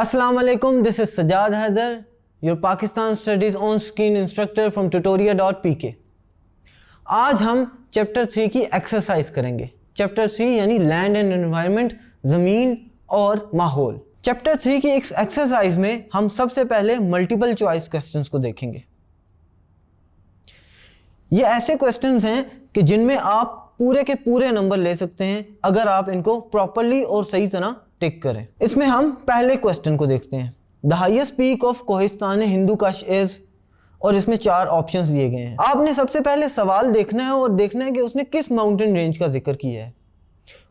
Assalamu alaikum, this is Sajad Haider, your Pakistan Studies on-screen instructor from tutoria.pk। आज हम chapter 3 की exercise करेंगे। Chapter 3 यानी land and environment, ज़मीन और माहौल। चैप्टर 3 की इस एक्सरसाइज में हम सबसे पहले मल्टीपल चॉइस क्वेश्चंस को देखेंगे। ये ऐसे क्वेश्चंस हैं कि जिनमें आप पूरे के पूरे नंबर ले सकते हैं अगर आप इनको प्रॉपरली और सही तरह टिक करें। इसमें हम पहले क्वेश्चन को देखते हैं। The highest peak of Kohistan Hindu कश इज, और इसमें 4 ऑप्शंस दिए गए हैं। आपने सबसे पहले सवाल देखना है और देखना है कि उसने किस माउंटेन रेंज का जिक्र किया है।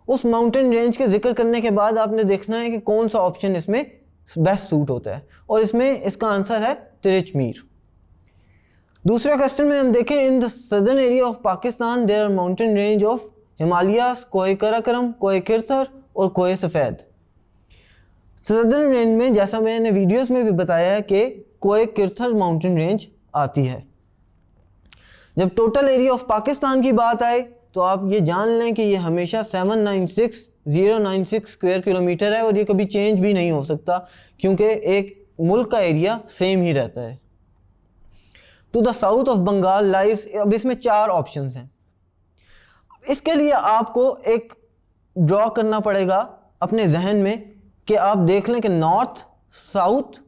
उस माउंटेन रेंज के जिक्र करने के बाद आपने देखना है कि कौन सा ऑप्शन इसमें बेस्ट सूट होता है, और इसमें इसका आंसर है तिरिचमीर। दूसरे क्वेश्चन में हम देखें, in the southern area of Pakistan there are mountain range of Himalayas, Kohe Karakoram, कोहे किरथर और कोहे सफ़ेद। सदर्न रेंज में जैसा मैंने वीडियोस में भी बताया है कि कोहे किरथर माउंटेन रेंज आती है। जब टोटल एरिया ऑफ पाकिस्तान की बात आए तो आप ये जान लें कि ये हमेशा 796,096 स्क्वायर किलोमीटर है और ये कभी चेंज भी नहीं हो सकता क्योंकि एक मुल्क का एरिया सेम ही रहता है। To the south of Bengal lies, अब इसमें 4 ऑप्शंस हैं। इसके लिए आपको एक ड्रॉ करना पड़ेगा अपने जहन में कि आप देख लें कि नॉर्थ, साउथ,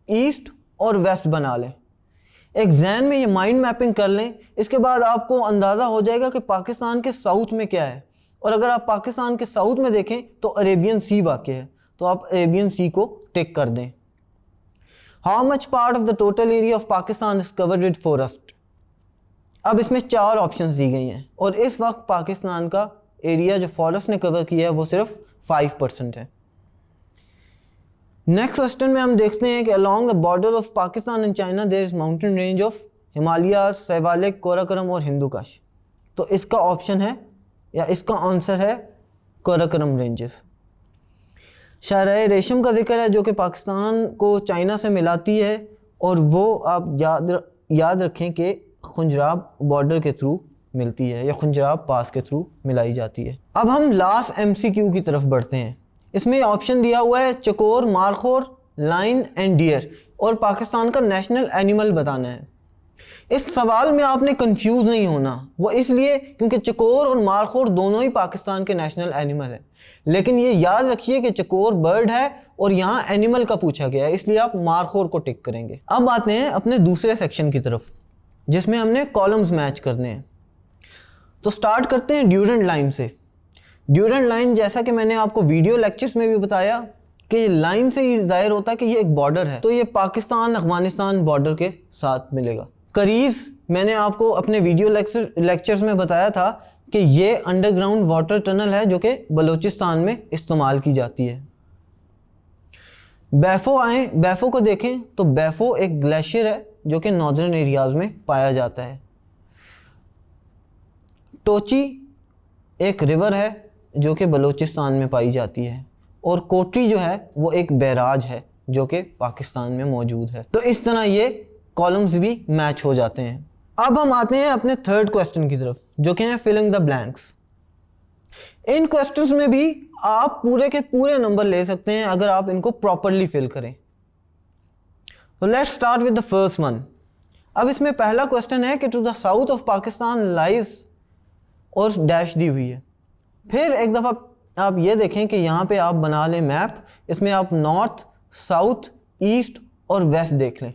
ईस्ट और वेस्ट बना लें। एक जहन में ये माइंड मैपिंग कर लें। इसके बाद आपको अंदाज़ा हो जाएगा कि पाकिस्तान के साउथ में क्या है, और अगर आप पाकिस्तान के साउथ में देखें तो अरेबियन सी वाक़ है, तो आप अरेबियन सी को टिक कर दें। How much part of the total area of Pakistan is covered with forest. अब इसमें 4 ऑप्शंस दी गई हैं और इस वक्त पाकिस्तान का एरिया जो फॉरेस्ट ने कवर किया है वो सिर्फ 5% है। नेक्स्ट क्वेश्चन में हम देखते हैं कि along the border of Pakistan and China there is mountain range of Himalayas, Shivalik, Karakoram और हिंदू कश। तो इसका ऑप्शन है या इसका आंसर है कोराकरम रेंजेस। शाहराह रेशम का जिक्र है जो कि पाकिस्तान को चाइना से मिलाती है, और वो आप याद रखें कि खुंजराब बॉर्डर के थ्रू मिलती है या खुंजराब पास के थ्रू मिलाई जाती है। अब हम लास्ट MCQ की तरफ बढ़ते हैं। इसमें ऑप्शन दिया हुआ है चकोर, मारखोर, लाइन एंड डियर, और पाकिस्तान का नेशनल एनिमल बताना है। इस सवाल में आपने कंफ्यूज नहीं होना, वो इसलिए क्योंकि चकोर और मारखोर दोनों ही पाकिस्तान के नेशनल एनिमल है। लेकिन ये याद रखिए कि चकोर बर्ड है और यहाँ एनिमल का पूछा गया है, इसलिए आप मारखोर को टिक करेंगे। अब आते हैं अपने दूसरे सेक्शन की तरफ जिसमें हमने कॉलम्स मैच करने हैं। तो स्टार्ट करते हैं ड्यूरेंट लाइन से। ड्यूरेंट लाइन, जैसा कि मैंने आपको वीडियो लेक्चर्स में भी बताया कि लाइन से ही जाहिर होता है कि ये एक बॉर्डर है, तो ये पाकिस्तान अफगानिस्तान बॉर्डर के साथ मिलेगा। करीज, मैंने आपको अपने वीडियो लेक्चर्स में बताया था कि ये अंडरग्राउंड वाटर टनल है जो कि बलूचिस्तान में इस्तेमाल की जाती है। बैफो आए, बैफो को देखें तो बैफो एक ग्लेशियर है जो कि नॉर्दर्न एरियाज में पाया जाता है। टोची एक रिवर है जो कि बलूचिस्तान में पाई जाती है, और कोटरी जो है वो एक बैराज है जो कि पाकिस्तान में मौजूद है। तो इस तरह ये कॉलम्स भी मैच हो जाते हैं। अब हम आते हैं अपने थर्ड क्वेश्चन की तरफ जो कि है फिलिंग द ब्लैंक्स। इन क्वेश्चंस में भी आप पूरे के पूरे नंबर ले सकते हैं अगर आप इनको प्रॉपरली फिल करें। तो let's start with the first one. अब इसमें पहला क्वेश्चन है कि to the south of Pakistan lies, और डैश दी हुई है। फिर एक दफ़ा आप ये देखें कि यहाँ पे आप बना लें मैप, इसमें आप नॉर्थ, साउथ, ईस्ट और वेस्ट देख लें,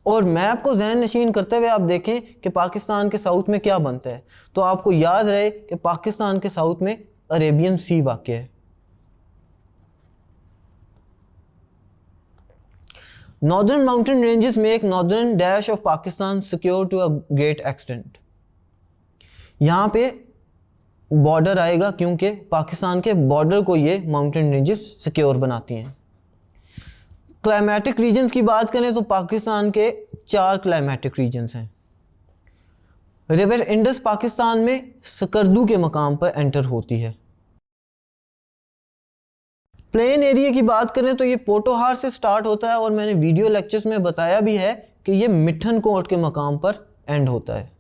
और मैप को जहन नशीन करते हुए आप देखें कि पाकिस्तान के साउथ में क्या बनता है। तो आपको याद रहे कि पाकिस्तान के साउथ में अरेबियन सी वाक़ है। Northern mountain ranges make northern dash of Pakistan secure to a great extent. यहाँ पे बॉर्डर आएगा क्योंकि पाकिस्तान के बॉर्डर को ये माउंटेन रेंजेस सिक्योर बनाती हैं। क्लाइमेटिक रीजन्स की बात करें तो पाकिस्तान के 4 क्लाइमेटिक रीजन्स हैं। रिवर इंडस पाकिस्तान में सकरदू के मकाम पर एंटर होती है। प्लेन एरिया की बात करें तो ये पोटोहार से स्टार्ट होता है, और मैंने वीडियो लेक्चर्स में बताया भी है कि ये मिठन कोट के मकाम पर एंड होता है।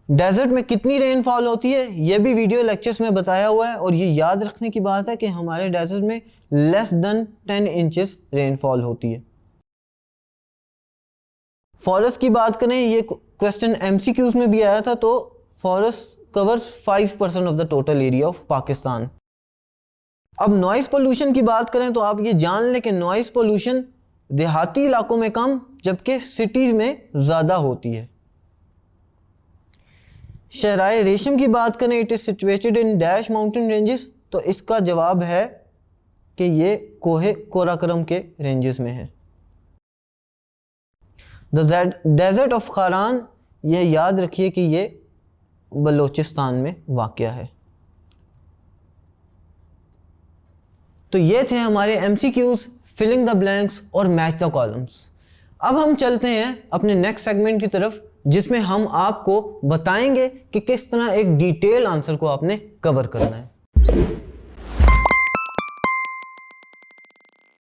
डेजर्ट में कितनी रेनफॉल होती है ये भी वीडियो लेक्चर्स में बताया हुआ है, और ये याद रखने की बात है कि हमारे डेजर्ट में लेस देन 10 इंचेस रेनफॉल होती है। फॉरेस्ट की बात करें, ये क्वेश्चन एमसीक्यूज में भी आया था, तो forest covers 5% of the total area of Pakistan. अब नॉइस पोल्यूशन की बात करें तो आप ये जान लें कि नॉइस पोल्यूशन देहाती इलाकों में कम जबकि सिटीज में ज़्यादा होती है। शहराए रेशम की बात करें, it is situated in dash mountain ranges, तो इसका जवाब है कि ये कोहे कोराकरम के रेंजेस में है। द डेजर्ट ऑफ खारान, ये याद रखिए कि ये बलोचिस्तान में वाक़या है। तो ये थे हमारे MCQs, फिलिंग द ब्लैंक्स और मैच द कॉलम्स। अब हम चलते हैं अपने नेक्स्ट सेगमेंट की तरफ, जिसमें हम आपको बताएंगे कि किस तरह एक डिटेल आंसर को आपने कवर करना है।